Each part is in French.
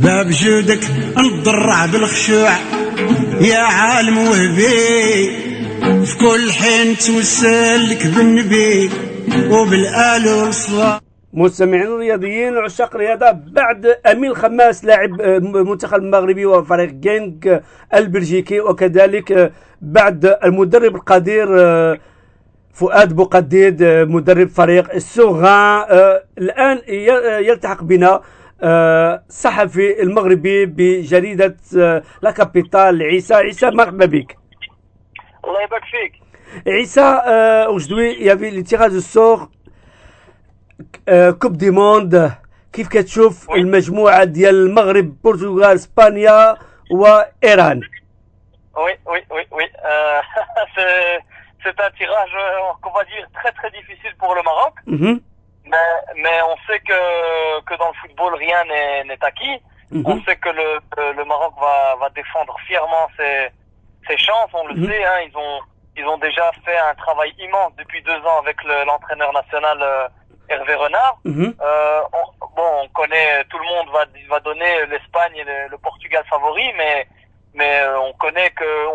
باب جودك نضرع بالخشوع يا عالم وهبي في كل حين توسل لك بالنبي وبالآل والصلاة. مستمعين الرياضيين وعشاق الرياضة، بعد أمين خماس لاعب المنتخب المغربي وفريق جينك البلجيكي، وكذلك بعد المدرب القدير فؤاد بوقديد مدرب فريق السوغان، الآن يلتحق بنا الصحفي المغربي بجريدة لا كابيتال عيسى مرحبا بك. الله يبارك فيك عيسى. aujourd'hui il y avait le tirage au sort كوب دي موند، كيف كتشوف المجموعة ديال المغرب البرتغال اسبانيا وايران؟ Oui. C'est un tirage, on va dire, très très difficile pour le Maroc. Mais on sait que dans le football, rien n'est acquis. On sait que le Maroc va défendre fièrement ses chances. On le sait, hein, ils ont déjà fait un travail immense depuis 2 ans avec l'entraîneur national Hervé Renard. On connaît, tout le monde va donner l'Espagne et le Portugal favoris, mais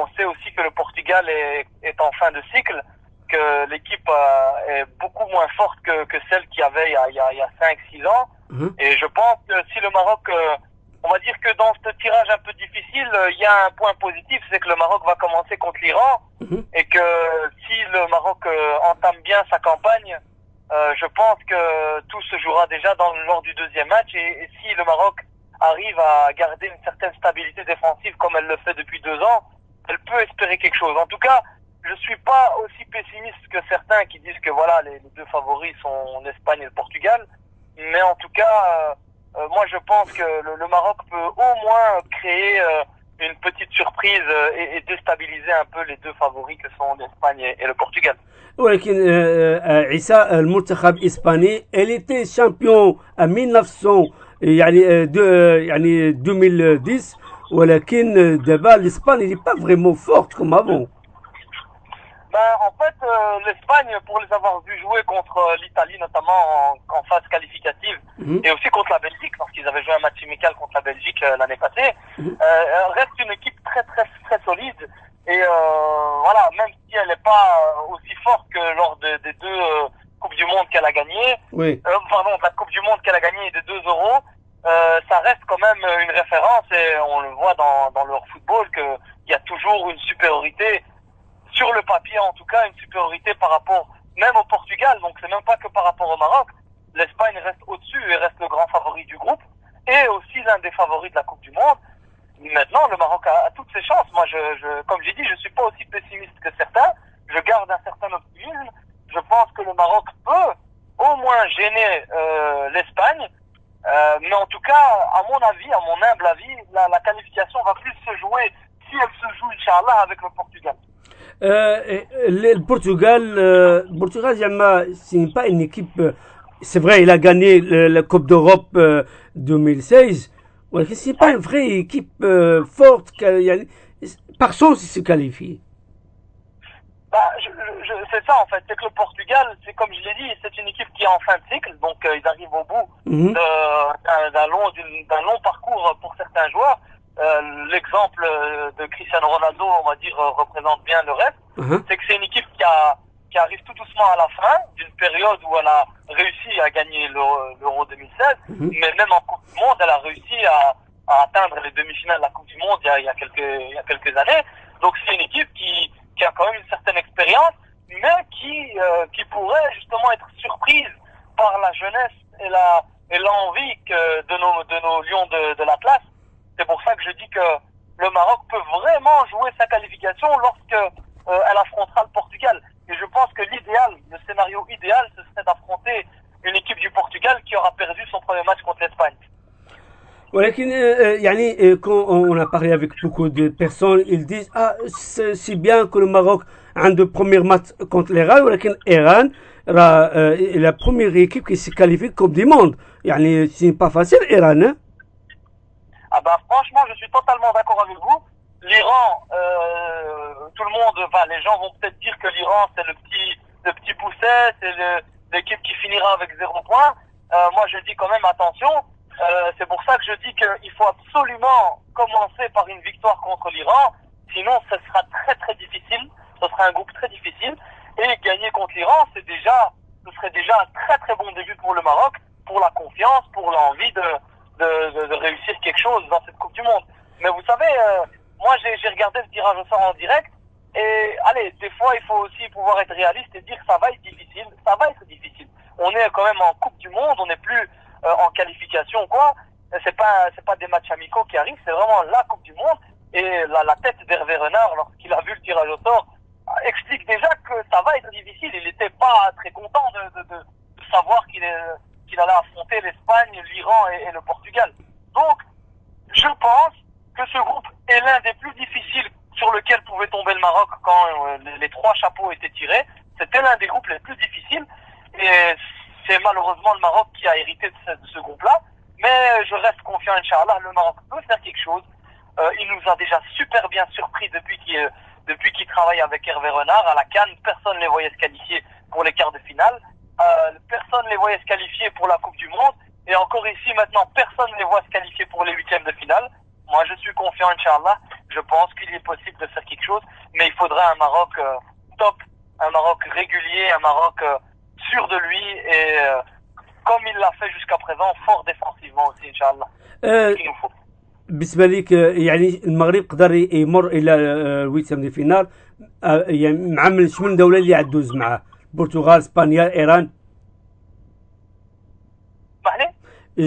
on sait aussi que le Portugal est en fin de cycle, que l'équipe est beaucoup moins forte que celle qu'il y avait il y a 5-6 ans. Et je pense que si le Maroc, on va dire que dans ce tirage un peu difficile, il y a un point positif, c'est que le Maroc va commencer contre l'Iran, et que si le Maroc entame bien sa campagne, je pense que tout se jouera déjà lors du 2e match, et si le Maroc arrive à garder une certaine stabilité défensive comme elle le fait depuis 2 ans, elle peut espérer quelque chose. En tout cas, je suis pas aussi pessimiste que certains qui disent que voilà, les 2 favoris sont l'Espagne et le Portugal, mais en tout cas, moi je pense que le Maroc peut au moins créer une petite surprise et déstabiliser un peu les 2 favoris que sont l'Espagne et le Portugal. ولكن عيسى، المنتخب الاسباني elle était champion en 1900 يعني 2010، ولكن دابا l'Espagne n'est pas vraiment forte comme avant. En fait, l'Espagne, pour les avoir vus jouer contre l'Italie, notamment en phase qualificative, et aussi contre la Belgique, lorsqu'ils avaient joué un match amical contre la Belgique l'année passée, reste une équipe très très très solide. Et voilà, même si elle n'est pas aussi forte que lors des 2 Coupes du Monde qu'elle a gagnées, la Coupe du Monde qu'elle a gagnée et des 2 euros, ça reste quand même une référence, et on le voit dans leur football qu'il y a toujours une supériorité. Sur le papier, en tout cas, une supériorité par rapport même au Portugal. Donc c'est même pas que par rapport au Maroc. L'Espagne reste au-dessus et reste le grand favori du groupe, et aussi l'un des favoris de la Coupe du Monde. Maintenant, le Maroc a toutes ses chances. Moi, comme j'ai dit, je suis pas aussi pessimiste que certains. Je garde un certain optimisme. Je pense que le Maroc peut au moins gêner l'Espagne. Mais en tout cas, à mon avis, à mon humble avis, la qualification va plus se jouer, si elle se joue, Inch'Allah, avec le Portugal. Le Portugal, c'est pas une équipe. C'est vrai, il a gagné la Coupe d'Europe 2016, mais c'est pas une vraie équipe forte. Par chance, il se qualifie. C'est ça en fait, c'est que le Portugal, c'est comme je l'ai dit, c'est une équipe qui est en fin de cycle, donc ils arrivent au bout d'un long parcours pour certains joueurs. L'exemple de Cristiano Ronaldo, on va dire, représente bien le reste. C'est que c'est une équipe qui arrive tout doucement à la fin d'une période où elle a réussi à gagner l'Euro 2016, mais même en Coupe du Monde, elle a réussi à atteindre les demi-finales de la Coupe du Monde il y a quelques années. Donc c'est une équipe qui a quand même une certaine expérience, mais qui pourrait justement être surprise par la jeunesse et l'envie de nos lions de l'Atlas. C'est pour ça que je dis que le Maroc peut vraiment jouer sa qualification lorsque elle affrontera le Portugal. Et je pense que le scénario idéal, ce serait d'affronter une équipe du Portugal qui aura perdu son premier match contre l'Espagne. Quand on a parlé avec beaucoup de personnes, ils disent c'est bien que le Maroc a un premier match contre l'Iran, mais l'Iran est la première équipe qui se qualifie Coupe du Monde. C'est pas facile, l'Iran, hein? Franchement, je suis totalement d'accord avec vous. L'Iran, tout le monde, les gens vont peut-être dire que l'Iran c'est le petit pousset, c'est l'équipe qui finira avec 0 point. Moi je dis quand même attention, C'est pour ça que je dis qu'il faut absolument commencer par une victoire contre l'Iran. Sinon, ce sera très très difficile. Ce sera un groupe très difficile. Et gagner contre l'Iran, ce serait déjà un très très bon début pour le Maroc, pour la confiance, pour l'envie de réussir quelque chose dans cette Coupe du Monde. Mais vous savez, moi j'ai regardé le tirage au sort en direct. Et allez, des fois il faut aussi pouvoir être réaliste et dire que ça va être difficile. Ça va être difficile. On est quand même en Coupe du Monde, on n'est plus en qualification quoi. C'est pas des matchs amicaux qui arrivent, c'est vraiment la Coupe du Monde. Et la tête d'Hervé Renard, lorsqu'il a vu le tirage au sort, explique déjà que ça va être difficile. Il n'était pas très content de savoir qu'il allait affronter l'Espagne, l'Iran et le Portugal. Donc, je pense que ce groupe est l'un des plus difficiles sur lequel pouvait tomber le Maroc quand les trois chapeaux étaient tirés. C'était l'un des groupes les plus difficiles. Et c'est malheureusement le Maroc qui a hérité de ce groupe-là. Mais je reste confiant, Inch'Allah, le Maroc peut faire quelque chose. Il nous a déjà super bien surpris depuis qu'il travaille avec Hervé Renard à la CAN. Personne ne les voyait se qualifier pour les quarts de finale. Personne ne les voyait se qualifier pour la Coupe du Monde. Et encore ici, maintenant, personne ne les voit se qualifier pour les huitièmes de finale. Moi, je suis confiant, Inch'Allah. Je pense qu'il est possible de faire quelque chose. Mais il faudra un Maroc top, un Maroc régulier, un Maroc sûr de lui. Et comme il l'a fait jusqu'à présent, fort défensivement aussi, Inch'Allah. C'est ce qu'il nous faut. بالنسبه لك يعني المغرب قدر يمر الى الويتسام دي فينال يعني مع من دوله اللي عدوز معاه البرتغال اسبانيا ايران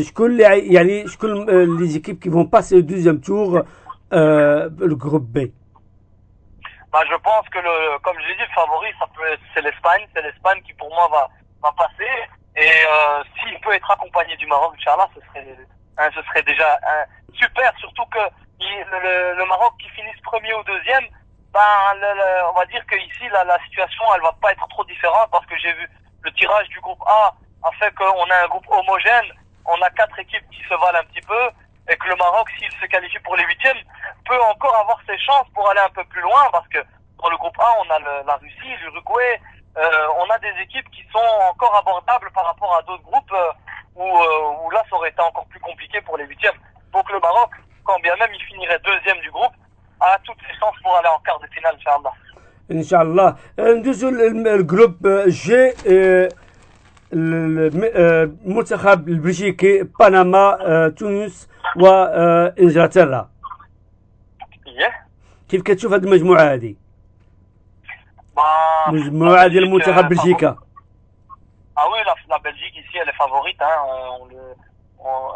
شكون اللي يعني شكون لي زيكيب كي فون باسي au deuxième tour le groupe B. Je pense que comme je l'ai dit, le favori c'est l'Espagne. C'est l'Espagne qui pour moi va passer. Et s'il peut être accompagné du Maroc, Inch'Allah, ce serait déjà super, surtout que le Maroc qui finisse premier ou deuxième, on va dire que ici la situation elle va pas être trop différente parce que j'ai vu le tirage du groupe A a fait qu'on a un groupe homogène, on a 4 équipes qui se valent un petit peu et que le Maroc, s'il se qualifie pour les huitièmes, peut encore avoir ses chances pour aller un peu plus loin parce que dans le groupe A on a la Russie, l'Uruguay, on a des équipes qui sont encore abordables par rapport à d'autres groupes où là ça aurait été encore plus compliqué pour les huitièmes. Donc le Maroc, quand bien même il finirait deuxième du groupe, a toutes ses chances pour aller en quart de finale, Inch'Allah. Inch'Allah. ندوزو الجروب جي المنتخب البلجيكي بنما تونس وانجلترا. كيف كتشوف هذه المجموعة هذه؟ مجموعة ديال المنتخب بلجيكا. Ah oui, la Belgique ici elle est favorite, hein.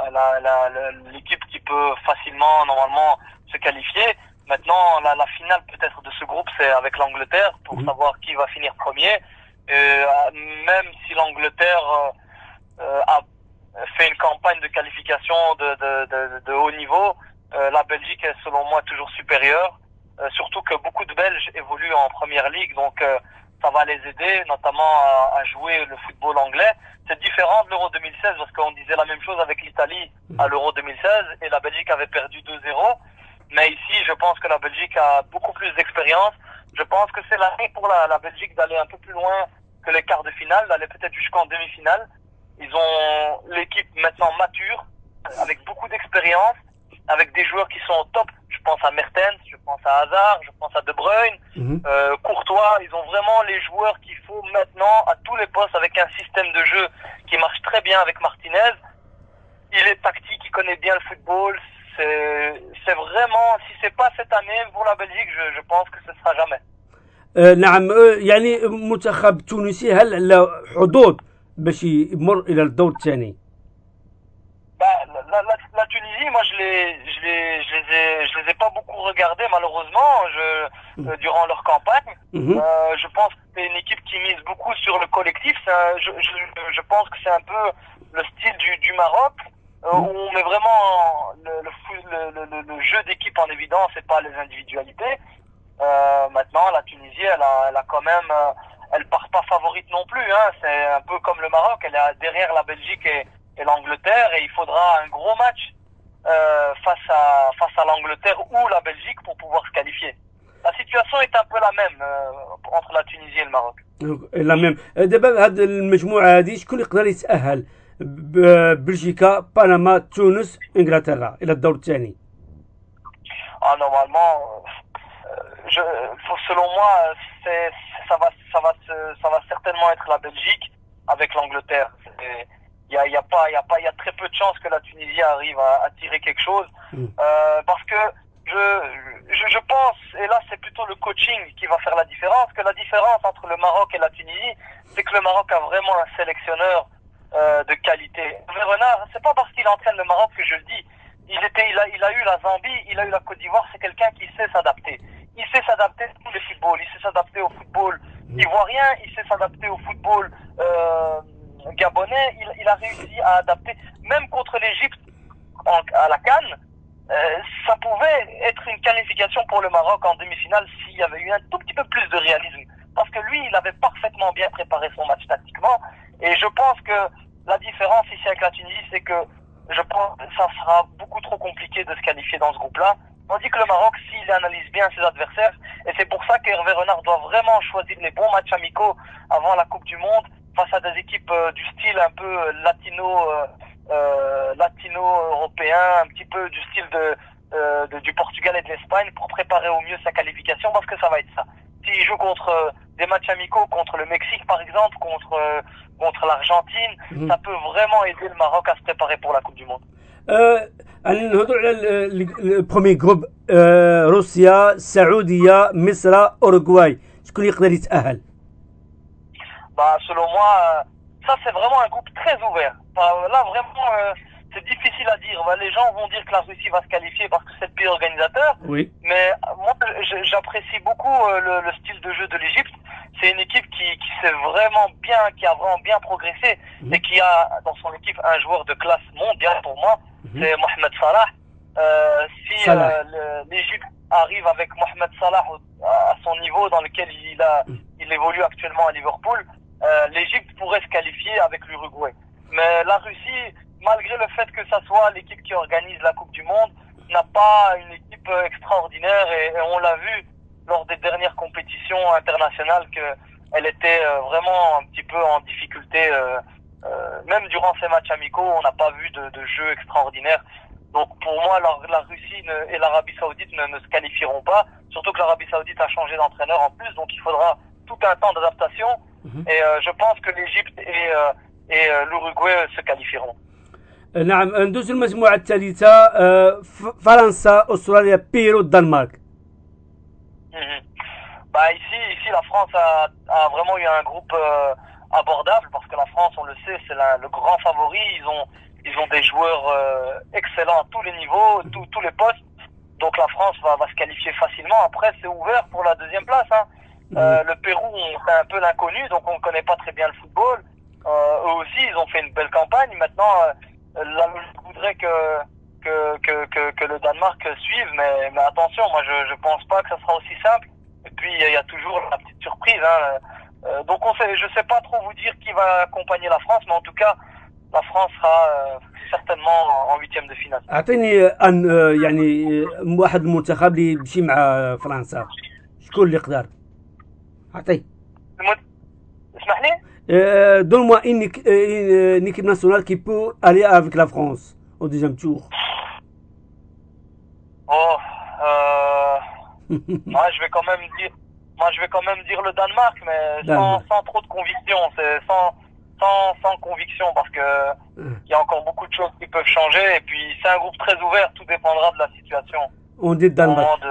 Elle a l'équipe qui peut facilement normalement se qualifier. Maintenant la finale peut-être de ce groupe c'est avec l'Angleterre pour savoir qui va finir premier. Même si l'Angleterre a fait une campagne de qualification de haut niveau, la Belgique est selon moi toujours supérieure. Surtout que beaucoup de Belges évoluent en première ligue, donc ça va les aider notamment à jouer le football anglais. C'est différent de l'Euro 2016 parce qu'on disait la même chose avec l'Italie à l'Euro 2016 et la Belgique avait perdu 2-0. Mais ici, je pense que la Belgique a beaucoup plus d'expérience. Je pense que c'est l'année pour la Belgique d'aller un peu plus loin que les quarts de finale, d'aller peut-être jusqu'en demi-finale. Ils ont l'équipe maintenant mature, avec beaucoup d'expérience, avec des joueurs qui sont au top. Je pense à Mertens, je pense à Hazard, je pense à De Bruyne, Courtois. Ils ont vraiment les joueurs qu'il faut maintenant à tous les postes avec un système de jeu qui marche très bien avec Martinez. Il est tactique, il connaît bien le football. C'est vraiment, si c'est pas cette année pour la Belgique, je pense que ce sera jamais. نعم يعني منتخب تونسي هل له حظوظ باش يمر الى الدور الثاني؟ La Tunisie, moi je les ai pas beaucoup regardés malheureusement durant leur campagne. Je pense que c'est une équipe qui mise beaucoup sur le collectif. Je pense que c'est un peu le style du Maroc où on met vraiment le jeu d'équipe en évidence et pas les individualités. Maintenant, la Tunisie, elle a quand même, elle part pas favorite non plus. Hein. C'est un peu comme le Maroc, elle est derrière la Belgique et l'Angleterre, et il faudra un gros match face à l'Angleterre ou la Belgique pour pouvoir se qualifier. La situation est un peu la même entre la Tunisie et le Maroc. لا ميم دابا هاد المجموعه هادي شكون يقدر يتاهل بلجيكا بنما تونس انجلترا الى الدور الثاني. Normalement, selon moi, ça va certainement être la Belgique avec l'Angleterre. Il y a très peu de chances que la Tunisie arrive à tirer quelque chose, parce que je pense, et là c'est plutôt le coaching qui va faire la différence, que la différence entre le Maroc et la Tunisie, c'est que le Maroc a vraiment un sélectionneur de qualité. Hervé Renard, c'est pas parce qu'il entraîne le Maroc que je le dis. Il a eu la Zambie, il a eu la Côte d'Ivoire, c'est quelqu'un qui sait s'adapter. Il sait s'adapter à tous les footballs, il sait s'adapter au football ivoirien, il sait s'adapter au football gabonais, il a réussi à adapter, même contre l'Égypte à la CAN, ça pouvait être une qualification pour le Maroc en demi-finale s'il y avait eu un tout petit peu plus de réalisme. Parce que lui, il avait parfaitement bien préparé son match tactiquement, et je pense que la différence ici avec la Tunisie, c'est que je pense que ça sera beaucoup trop compliqué de se qualifier dans ce groupe-là. Tandis que le Maroc, s'il analyse bien ses adversaires, et c'est pour ça qu'Hervé Renard doit vraiment choisir les bons matchs amicaux avant la Coupe du Monde, face à des équipes du style un peu latino-européen, un petit peu du style du Portugal et de l'Espagne, pour préparer au mieux sa qualification, parce que ça va être ça. S'il joue contre des matchs amicaux, contre le Mexique par exemple, contre l'Argentine, ça peut vraiment aider le Maroc à se préparer pour la Coupe du Monde. نهضروا على البرومي جروب روسيا السعوديه مصر اوروغواي شكون يقدر يتاهل؟ Selon moi, ça c'est vraiment un groupe très ouvert. Là vraiment, c'est difficile à dire. Les gens vont dire que la Russie va se qualifier parce que c'est le pays organisateur. Oui. Mais moi, j'apprécie beaucoup le style de jeu de l'Égypte. C'est une équipe qui s'est vraiment bien, qui a vraiment bien progressé et qui a dans son équipe un joueur de classe mondiale pour moi, c'est Mohamed Salah. Si l'Égypte arrive avec Mohamed Salah à son niveau dans lequel il évolue actuellement à Liverpool, l'Égypte pourrait se qualifier avec l'Uruguay. Mais la Russie, malgré le fait que ça soit l'équipe qui organise la Coupe du Monde, n'a pas une équipe extraordinaire et on l'a vu lors des dernières compétitions internationales qu'elle était vraiment un petit peu en difficulté. Même durant ces matchs amicaux, on n'a pas vu de jeu extraordinaire. Donc pour moi, la Russie et l'Arabie Saoudite ne se qualifieront pas. Surtout que l'Arabie Saoudite a changé d'entraîneur en plus, donc il faudra tout un temps d'adaptation. Et je pense que l'Égypte et l'Uruguay se qualifieront. نعم ندوز المجموعة الثالثة فرنسا أستراليا بيرو الدنمارك. Ici la France a vraiment eu un groupe abordable parce que la France, on le sait, c'est le grand favori. Ils ont des joueurs excellents à tous les niveaux, tous les postes. Donc la France va se qualifier facilement. Après, c'est ouvert pour la deuxième place. Le Pérou, c'est un peu l'inconnu, donc on ne connaît pas très bien le football. Eux aussi, ils ont fait une belle campagne. Maintenant, la logique voudrait que le Danemark suive, mais attention, moi je pense pas que ça sera aussi simple. Et puis il y a toujours la petite surprise. Donc je sais pas trop vous dire qui va accompagner la France, mais en tout cas, la France sera certainement en huitième de finale. أعطيني يعني واحد المنتخب اللي يمشي مع فرنسا شكون اللي يقدر؟ أعطي. اسمح لي. Donne-moi une équipe nationale qui peut aller avec la France au deuxième tour. Moi, je vais quand même dire le Danemark, mais sans trop de conviction. C'est sans conviction parce que il y a encore beaucoup de choses qui peuvent changer. Et puis, c'est un groupe très ouvert. Tout dépendra de la situation. On dit Danemark.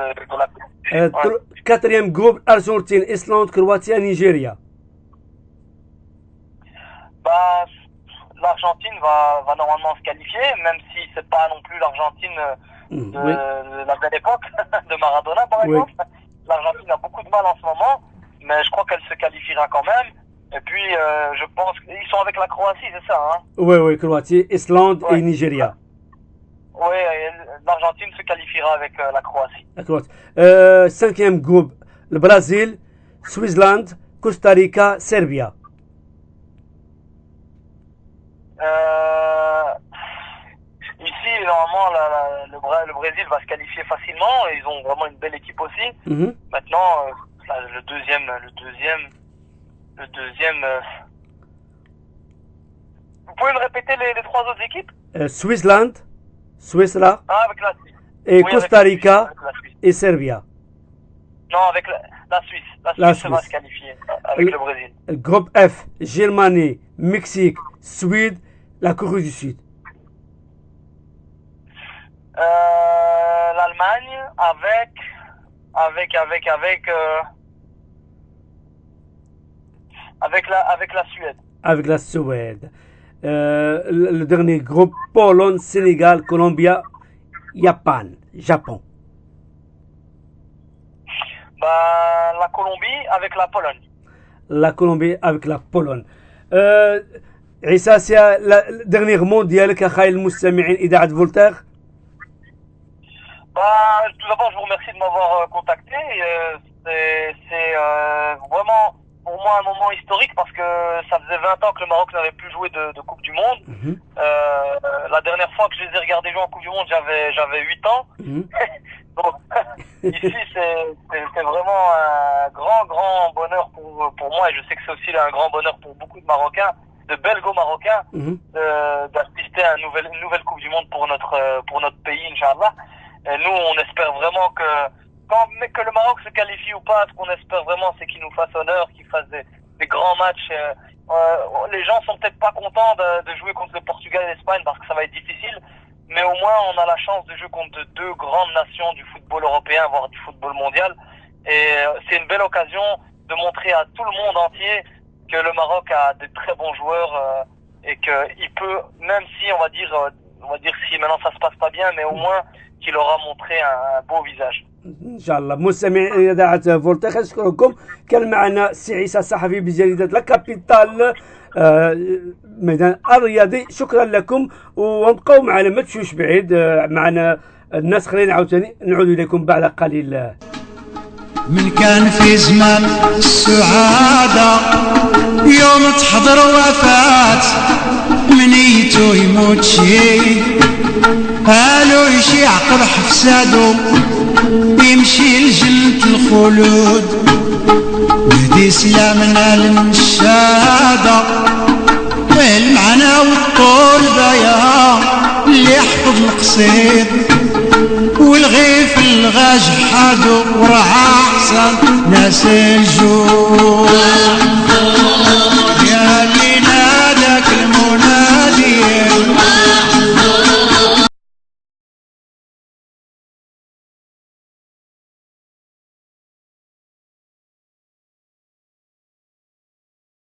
Quatrième groupe, Argentine, Islande, Croatie, Nigeria. L'Argentine va normalement se qualifier, même si c'est pas non plus l'Argentine de la belle époque de Maradona par exemple. L'Argentine a beaucoup de mal en ce moment, mais je crois qu'elle se qualifiera quand même. Et puis je pense qu'ils sont avec la Croatie, c'est ça Oui, Croatie, Islande et Nigeria. Oui, l'Argentine se qualifiera avec la Croatie. Cinquième groupe, le Brésil, Suisse, Costa Rica, Serbia. Ici, normalement, le Brésil va se qualifier facilement et ils ont vraiment une belle équipe aussi. Maintenant, le deuxième, Vous pouvez me répéter les trois autres équipes? Switzerland, Suisse-là, Avec la Suisse. et Oui, Costa avec Rica la Suisse. et Serbia. Non, avec la Suisse. La La Suisse va Suisse. se qualifier avec le Brésil. Le groupe F, Germanie, Mexique, Suède, la Corée du Sud. L'Allemagne avec la Suède. Avec la Suède. Le dernier groupe, Pologne, Sénégal, Colombia, Japon. La Colombie avec la Pologne. La Colombie avec la Pologne. عيسى سي dernièrement ديالك اخاي المستمعين اذاعه فولتير. Tout d'abord, je vous remercie de m'avoir contacté. C'est vraiment pour moi un moment historique parce que ça faisait 20 ans que le Maroc n'avait plus joué de Coupe du Monde. La dernière fois que je les ai regardés jouer en Coupe du Monde, j'avais 8 ans. Donc ici, c'est vraiment un grand bonheur pour moi et je sais que c'est aussi un grand bonheur pour beaucoup de Marocains, de Belgo-Marocains, d'assister à une nouvelle Coupe du Monde pour notre pays, Inch'Allah. Et nous, on espère vraiment que le Maroc se qualifie ou pas, ce qu'on espère vraiment, c'est qu'il nous fasse honneur, qu'il fasse des grands matchs. Les gens sont peut-être pas contents de jouer contre le Portugal et l'Espagne parce que ça va être difficile, mais au moins on a la chance de jouer contre deux grandes nations du football européen, voire du football mondial. Et c'est une belle occasion de montrer à tout le monde entier que le Maroc a de très bons joueurs et qu'il peut, même si on va dire si maintenant ça se passe pas bien, mais au moins qu'il aura montré un beau visage. ان شاء الله. مستمعي اذاعه فولتير اشكركم. كان معنا سي عيسى صحفي بجريده لا كابيتال ميدان الرياضي. شكرا لكم ونبقاو معنا ما تمشوش بعيد معنا الناس. خلينا عاوتاني نعود اليكم بعد قليل. من كان في زمان السعادة يوم تحضر وفاة منيتو يموت شي قالوا يشي عقل حفسادو يمشي لجنة الخلود ودي سلامنا للمشادة المعنى والطول بيا اللي يحفظ القصيد والغيف الغاج حادو ورعى احسن ناس الجود.